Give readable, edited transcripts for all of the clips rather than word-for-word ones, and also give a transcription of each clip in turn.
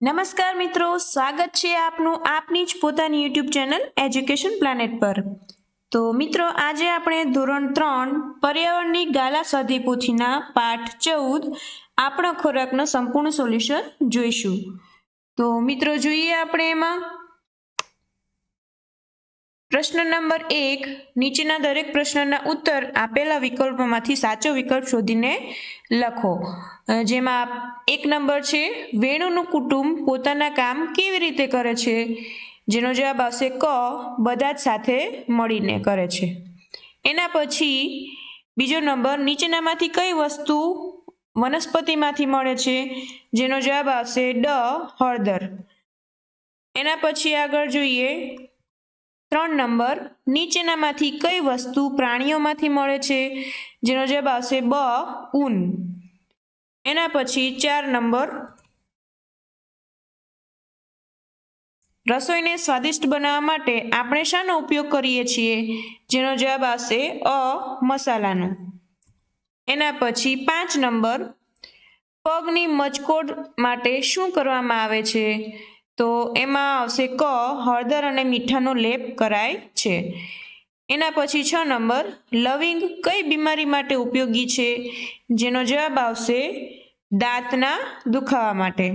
નમસ્કાર મિત્રો, સ્વાગત છે આપનું આપની જ પોતાની યુટ્યુબ ચેનલ એજ્યુકેશન પ્લાનેટ પર। તો મિત્રો, આજે આપણે ધોરણ 3 પર્યાવરણની ગાલા સ્વાધ્યાય પોથીના પાઠ 14 આપણો ખોરાકનું સંપૂર્ણ સોલ્યુશન જોઈશું। તો મિત્રો, જોઈએ આપણે એમાં પ્રશ્ન નંબર 1, નીચેના દરેક પ્રશ્નના ઉત્તર આપેલા વિકલ્પોમાંથી સાચો વિકલ્પ શોધીને લખો। જેમાં 1 નંબર છે, વેણુનું કુટુંબ પોતાના કામ કેવી રીતે કરે છે? જેનો જવાબ આવશે ક, બધા જ સાથે મળીને કરે છે। એના પછી બીજો નંબર, નીચેનામાંથી કઈ વસ્તુ વનસ્પતિમાંથી મળે છે? જેનો જવાબ આવશે ડ, હળદર। એના પછી આગળ જોઈએ 3 નંબર, નીચેનામાંથી કઈ વસ્તુ પ્રાણીઓમાંથી મળે છે? જેનો જવાબ આવશે બ, ઊન। એના પછી 4 નંબર, રસોઈને સ્વાદિષ્ટ બનાવવા માટે આપણે શાનો ઉપયોગ કરીએ છીએ? જેનો જવાબ આવશે અ, મસાલાનો। એના પછી 5 નંબર, પગની મચકોડ માટે શું કરવામાં આવે છે? તો એમાં આવશે ક, હળદર અને મીઠાનો લેપ કરાય છે। એના પછી 6 નંબર, લવિંગ કઈ બીમારી માટે ઉપયોગી છે? જેનો જવાબ આવશે દાંતના દુખાવા માટે।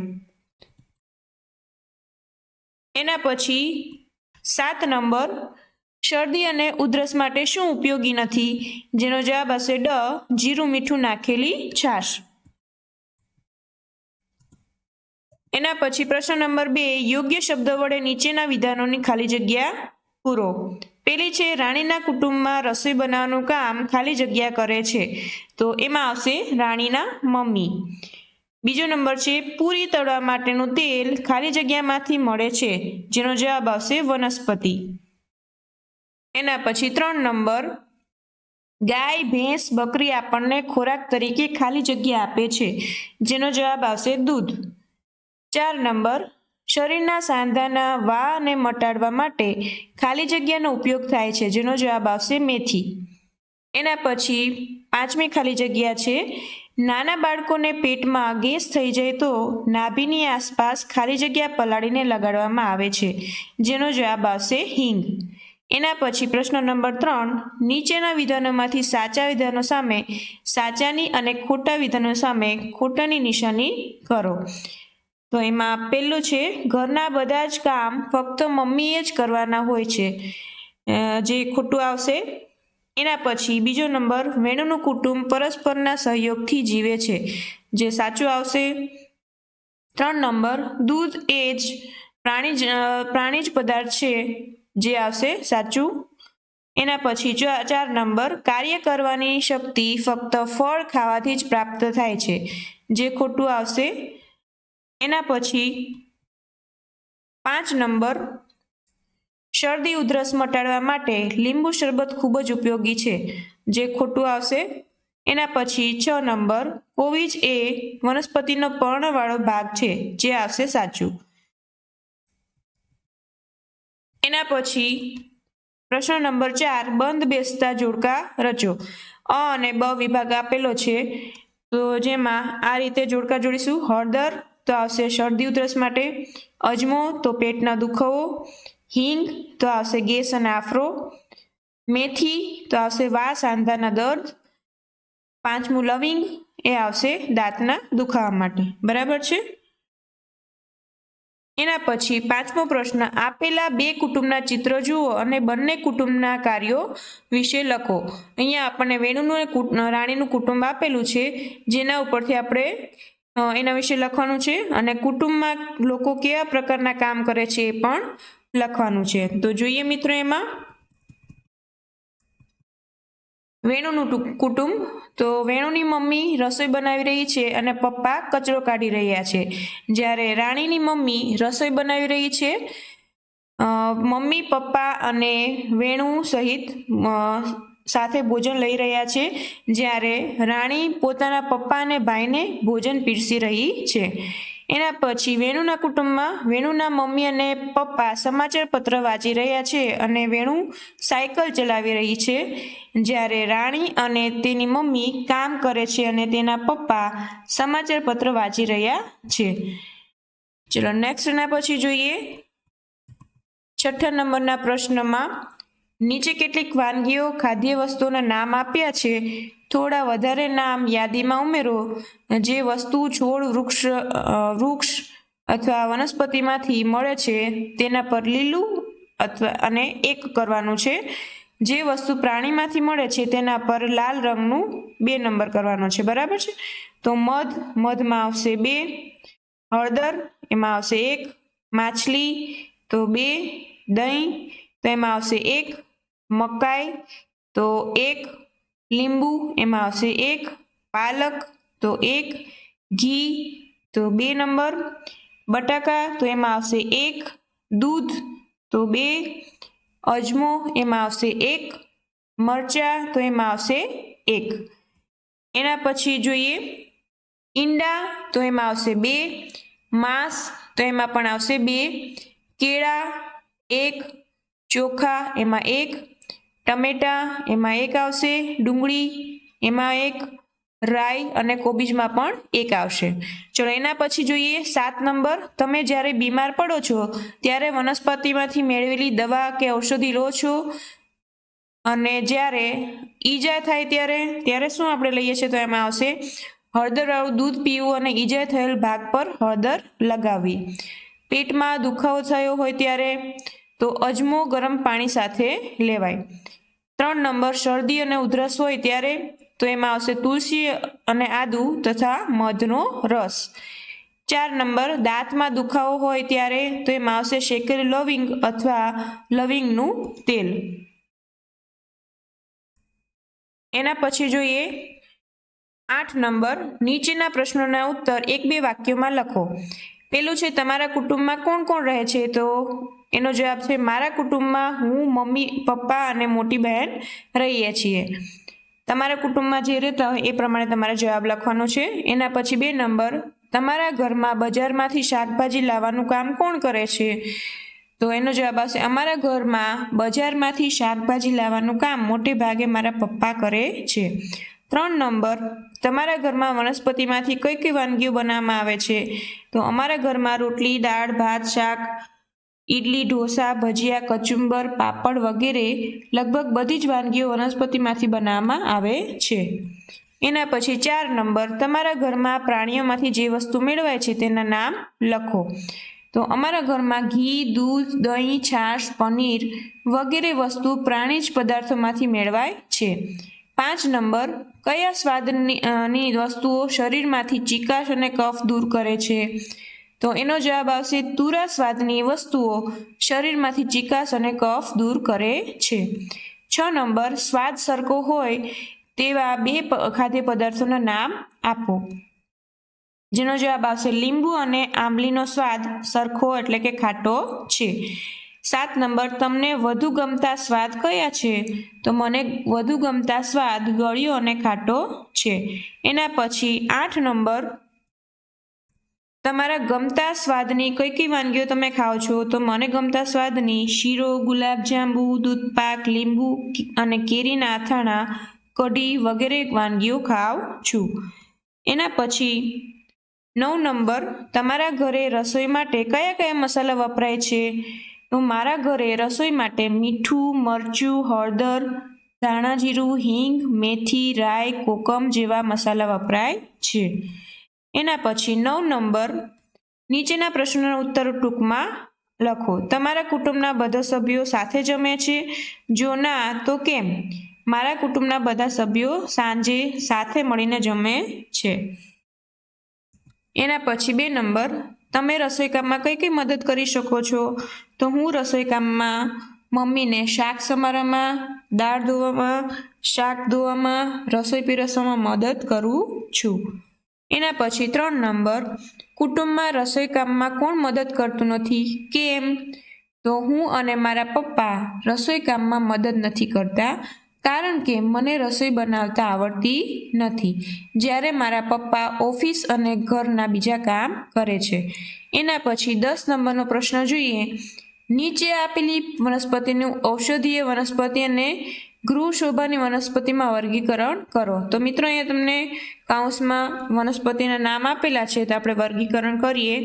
એના પછી 7 નંબર, શરદી અને ઉધરસ માટે શું ઉપયોગી નથી? જેનો જવાબ આવશે ડ, જીરું મીઠું નાખેલી છાશ। એના પછી પ્રશ્ન નંબર 2, યોગ્ય શબ્દ વડે નીચેના વિધાનોની ખાલી જગ્યા પૂરો। પેલી છે, રાણીના કુટુંબમાં રસોઈ બનાવવાનું કામ ખાલી જગ્યા કરે છે। તો એમાં આવશે રાણીના મમ્મી। બીજો નંબર છે, પૂરી તળવા માટેનું તેલ ખાલી જગ્યામાંથી મળે છે। જેનો જવાબ આવશે વનસ્પતિ। એના પછી 3 નંબર, ગાય, ભેંસ, બકરી આપણને ખોરાક તરીકે ખાલી જગ્યા આપે છે। જેનો જવાબ આવશે દૂધ। 4 નંબર, શરીરના સાંધાના વાળને મટાડવા માટે ખાલી જગ્યાનો ઉપયોગ થાય છે। જેનો જવાબ આવશે મેથી। એના પછી 5મી ખાલી જગ્યા છે, નાના બાળકોને પેટમાં ગેસ થઈ જાય તો નાભીની આસપાસ ખાલી જગ્યા પલાળીને લગાડવામાં આવે છે। જેનો જવાબ આવશે હિંગ। એના પછી પ્રશ્ન નંબર 3, નીચેના વિધાનોમાંથી સાચા વિધાનો સામે સાચાની અને ખોટા વિધાનો સામે ખોટાની નિશાની કરો। તો એમાં પહેલું છે, ઘરના બધા જ કામ ફક્ત મમ્મીએ જ કરવાના હોય છે। જે ખોટું આવશે। એના પછી બીજો નંબર, વેણુનું કુટુંબ પરસ્પરના સહયોગથી જીવે છે। જે સાચું આવશે। 3 નંબર, દૂધ એ જ પ્રાણીજ પદાર્થ છે। જે આવશે સાચું। એના પછી 4 નંબર, કાર્ય કરવાની શક્તિ ફક્ત ફળ ખાવાથી જ પ્રાપ્ત થાય છે। જે ખોટું આવશે। એના પછી 5 નંબર, શરદી ઉધરસ મટાડવા માટે લીંબુ શરબત ખૂબ જ ઉપયોગી છે। જે ખોટું આવશે। એના પછી 6 નંબર, કોવીજ એ વનસ્પતિનો પર્ણવાળો ભાગ છે। જે આવશે સાચું। એના પછી પ્રશ્ન નંબર 4, બંધ બેસતા જોડકા રચો। અ અને બ વિભાગ આપેલો છે। તો જેમાં આ રીતે જોડકા જોડીશું। હળદર તો આવશે શરદી ઉધરસ માટે, અજમો તો પેટના દુખાવો, હિંગ તો આવશે ગેસ અને આફરો, મેથી તો આવશે વાળ સાંધાના દર્દ, 5મું લવિંગ એ આવશે દાંતના દુખાવા માટે। બરાબર છે। એના પછી 5મો પ્રશ્ન, આપેલા બે કુટુંબના ચિત્રો જુઓ અને બંને કુટુંબના કાર્યો વિશે લખો। અહીંયા આપણને વેણુનું અને રાણીનું કુટુંબ આપેલું છે, જેના ઉપરથી આપણે એના વિશે લખવાનું છે અને કુટુંબમાં લોકો કેવા પ્રકારના કામ કરે છે એ પણ લખવાનું છે। તો જોઈએ મિત્રો, એમાં વેણુનું કુટુંબ, તો વેણુની મમ્મી રસોઈ બનાવી રહી છે અને પપ્પા કચરો કાઢી રહ્યા છે। જ્યારે રાણીની મમ્મી રસોઈ બનાવી રહી છે, મમ્મી, પપ્પા અને વેણુ સહિત સાથે ભોજન લઈ રહ્યા છે। જ્યારે રાણી પોતાના પપ્પા અને ભાઈને ભોજન પીરસી રહી છે। એના પછી વેણુના કુટુંબમાં વેણુના મમ્મી અને પપ્પા સમાચાર પત્ર વાંચી રહ્યા છે અને વેણુ સાયકલ ચલાવી રહી છે। જ્યારે રાણી અને તેની મમ્મી કામ કરે છે અને તેના પપ્પા સમાચાર પત્ર વાંચી રહ્યા છે। ચલો નેક્સ્ટ એના પછી જોઈએ 6 નંબરના પ્રશ્નમાં નીચે કેટલીક વાનગીઓ ખાદ્ય વસ્તુઓના નામ આપ્યા છે, થોડા વધારે નામ યાદીમાં ઉમેરો. જે વસ્તુ છોડ, વૃક્ષ અથવા વનસ્પતિમાંથી મળે છે તેના પર લીલું અને 1 કરવાનું છે. જે વસ્તુ પ્રાણીમાંથી મળે છે તેના પર લાલ રંગનું 2 નંબર કરવાનો છે. બરાબર છે. તો મધમાં આવશે 2, હળદર એમાં આવશે 1, માછલી તો 2, દહીં તો એમાં આવશે 1, મકાઈ તો 1, લીંબુ એમાં આવશે 1, પાલક તો 1, ઘી તો 2 નંબર, બટાકા તો એમાં આવશે 1, દૂધ તો 2, અજમો એમાં આવશે 1, મરચાં તો એમાં આવશે 1. એના પછી જોઈએ ઈંડા તો એમાં આવશે 2, માંસ તો એમાં પણ આવશે 2, કેળા 1, ચોખા એમાં 1, ટમેટા એમાં 1 આવશે, ડુંગળી એમાં 1, રાઈ અને કોબીજમાં પણ 1 આવશે. ચલો એના પછી જોઈએ 7 નંબર. તમે જ્યારે બીમાર પડો છો ત્યારે વનસ્પતિમાંથી મેળવેલી દવા કે ઔષધિ લો છો અને જ્યારે ઈજા થાય ત્યારે શું આપણે લઈએ છીએ? તો એમાં આવશે હળદરવાળું દૂધ પીવું અને ઈજા થયેલ ભાગ પર હળદર લગાવવી. પેટમાં દુખાવો થયો હોય ત્યારે તો અજમો ગરમ પાણી સાથે લેવાય. 3 નંબર શરદી અને ઉધરસ હોય ત્યારે તો એમાં આવશે તુલસી અને આદુ તથા મધનો રસ. 4 નંબર દાંતમાં દુખાવો હોય ત્યારે તો એમાં આવશે શેકેલું લવિંગ અથવા લવિંગનું તેલ. એના પછી જોઈએ 8 નંબર. નીચેના પ્રશ્નોના ઉત્તર 1-2 વાક્યોમાં લખો. પેલું છે તમારા કુટુંબમાં કોણ કોણ રહે છે? તો એનો જવાબ છે મારા કુટુંબમાં હું, મમ્મી, પપ્પા અને મોટી બહેન રહીએ છીએ. તમારા કુટુંબમાં જે રહેતા હોય એ પ્રમાણે તમારે જવાબ લખવાનો છે. એના પછી 2 નંબર. તમારા ઘરમાં બજારમાંથી શાકભાજી લાવવાનું કામ કોણ કરે છે? તો એનો જવાબ આવશે અમારા ઘરમાં બજારમાંથી શાકભાજી લાવવાનું કામ મોટે ભાગે મારા પપ્પા કરે છે. 3 નંબર. તમારા ઘરમાં વનસ્પતિમાંથી કઈ કઈ વાનગીઓ બનાવવામાં આવે છે? તો અમારા ઘરમાં રોટલી, દાળ, ભાત, શાક, ઇડલી, ઢોસા, ભજીયા, કચુંબર, પાપડ વગેરે લગભગ બધી જ વાનગીઓ વનસ્પતિમાંથી બનાવવામાં આવે છે. એના પછી 4 નંબર. તમારા ઘરમાં પ્રાણીઓમાંથી જે વસ્તુ મેળવાય છે તેના નામ લખો. તો અમારા ઘરમાં ઘી, દૂધ, દહીં, છાશ, પનીર વગેરે વસ્તુ પ્રાણીજ પદાર્થોમાંથી મેળવાય છે. 5 નંબર. કયા સ્વાદની વસ્તુઓ શરીરમાંથી ચીકાશ અને કફ દૂર કરે છે? તો એનો જવાબ આવશે તુરા સ્વાદની વસ્તુઓ શરીરમાંથી ચીકાશ અને કફ દૂર કરે છે. 6 નંબર. સ્વાદ સરખો હોય તેવા 2 ખાદ્ય પદાર્થોના નામ આપો. જેનો જવાબ આવશે લીંબુ અને આંબલીનો સ્વાદ સરખો એટલે કે ખાટો છે. 7 નંબર. તમને વધુ ગમતા સ્વાદ કયા છે? તો મને વધુ ગમતા સ્વાદ ગળ્યો અને ખાટો છે. એના પછી 8 નંબર. તમારા ગમતા સ્વાદની કઈ કઈ વાનગીઓ તમે ખાઓ છો? તો મને ગમતા સ્વાદની શીરો, ગુલાબજાંબુ, દૂધપાક, લીંબુ અને કેરીના અથાણા, કઢી વગેરે વાનગીઓ ખાઉં છું. એના પછી 9 નંબર. તમારા ઘરે રસોઈ માટે કયા કયા મસાલા વપરાય છે? તો મારા ઘરે રસોઈ માટે મીઠું, મરચું, હળદર, ધાણા જીરું, હિંગ, મેથી, રાઈ, કોકમ જેવા મસાલા વપરાય છે. એના પછી 9 નંબર. નીચેના પ્રશ્નોના ઉત્તરો ટૂંકમાં લખો. તમારા કુટુંબના બધા સભ્યો સાથે જમે છે? જો ના તો કેમ? મારા કુટુંબના બધા સભ્યો સાંજે સાથે મળીને જમે છે. એના પછી 2 નંબર. તમે રસોઈકામમાં કઈ કઈ મદદ કરી શકો છો? તો હું રસોઈકામમાં મમ્મીને શાક સમારવામાં, દાળ ધોવામાં, શાક ધોવામાં, રસોઈ પીરસવામાં મદદ કરું છું. એના પછી 3 નંબર. કુટુંબમાં રસોઈકામમાં કોણ મદદ કરતું નથી? કેમ? તો હું અને મારા પપ્પા રસોઈકામમાં મદદ નથી કરતા કારણ કે મને રસોઈ બનાવતા આવડતી નથી. જ્યારે મારા પપ્પા ઓફિસ અને ઘરના બીજા કામ કરે છે. એના પછી 10 નંબરનો પ્રશ્ન જોઈએ. નીચે આપેલી વનસ્પતિનું ઔષધીય વનસ્પતિ અને ગૃહ શોભાની વનસ્પતિમાં વર્ગીકરણ કરો. તો મિત્રો અહીંયા તમને કૌંસમાં વનસ્પતિના નામ આપેલા છે તો આપણે વર્ગીકરણ કરીએ.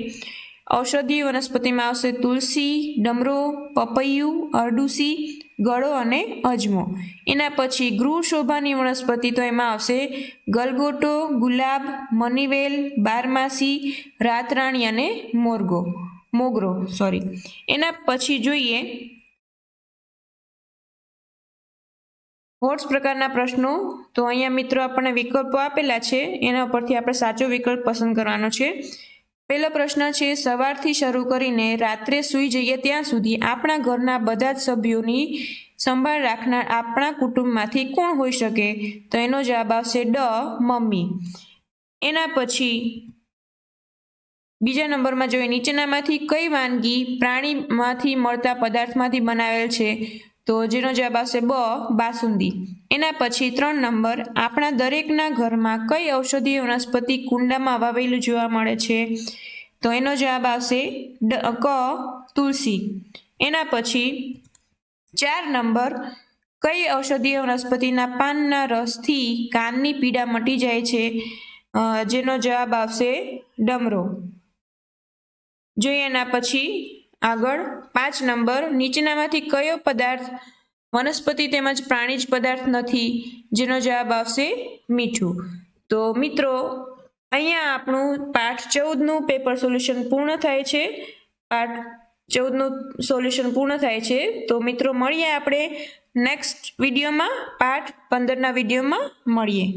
ઔષધીય વનસ્પતિમાં આવશે તુલસી, ડમરો, પપૈયું, અરડુસી, ગળો અને અજમો. એના પછી ગૃહ શોભાની વનસ્પતિ તો એમાં આવશે ગલગોટો, ગુલાબ, મનીવેલ, બારમાસી, રાતરાણી અને મોગરો. એના પછી જોઈએ હોટ્સ પ્રકારના પ્રશ્નો. તો અહીંયા મિત્રો આપણને વિકલ્પો આપેલા છે, એના પરથી આપણે સાચો વિકલ્પ પસંદ કરવાનો છે. પહેલો પ્રશ્ન છે, સવારથી શરૂ કરીને રાત્રે સૂઈ જઈએ ત્યાં સુધી આપણા ઘરના બધા જ સભ્યોની સંભાળ રાખનાર આપણા કુટુંબમાંથી કોણ હોઈ શકે? તો એનો જવાબ આવશે મમ્મી. એના પછી બીજા નંબરમાં જોઈએ નીચેનામાંથી કઈ વાનગી પ્રાણીમાંથી મળતા પદાર્થમાંથી બનાવેલ છે? તો જેનો જવાબ આવશે બાસુંદી. એના પછી 3 નંબર, આપણા દરેકના ઘરમાં કઈ ઔષધીય વનસ્પતિ કુંડામાં વાવેલું જોવા મળે છે? તો એનો જવાબ આવશે તુલસી. એના પછી 4 નંબર, કઈ ઔષધીય વનસ્પતિના પાનના રસથી કાનની પીડા મટી જાય છે? જેનો જવાબ આવશે ડમરો. જોઈએ એના પછી આગળ 5 નંબર, નીચેનામાંથી કયો પદાર્થ વનસ્પતિ તેમજ પ્રાણીજ પદાર્થ નથી? જેનો જવાબ આવશે મીઠું. તો મિત્રો અહીંયા આપણું પાઠ 14નું પેપર સોલ્યુશન પૂર્ણ થાય છે. પાઠ 14નું સોલ્યુશન પૂર્ણ થાય છે. તો મિત્રો મળીએ આપણે નેક્સ્ટ વિડીયોમાં, પાઠ 15ના વિડીયોમાં મળીએ.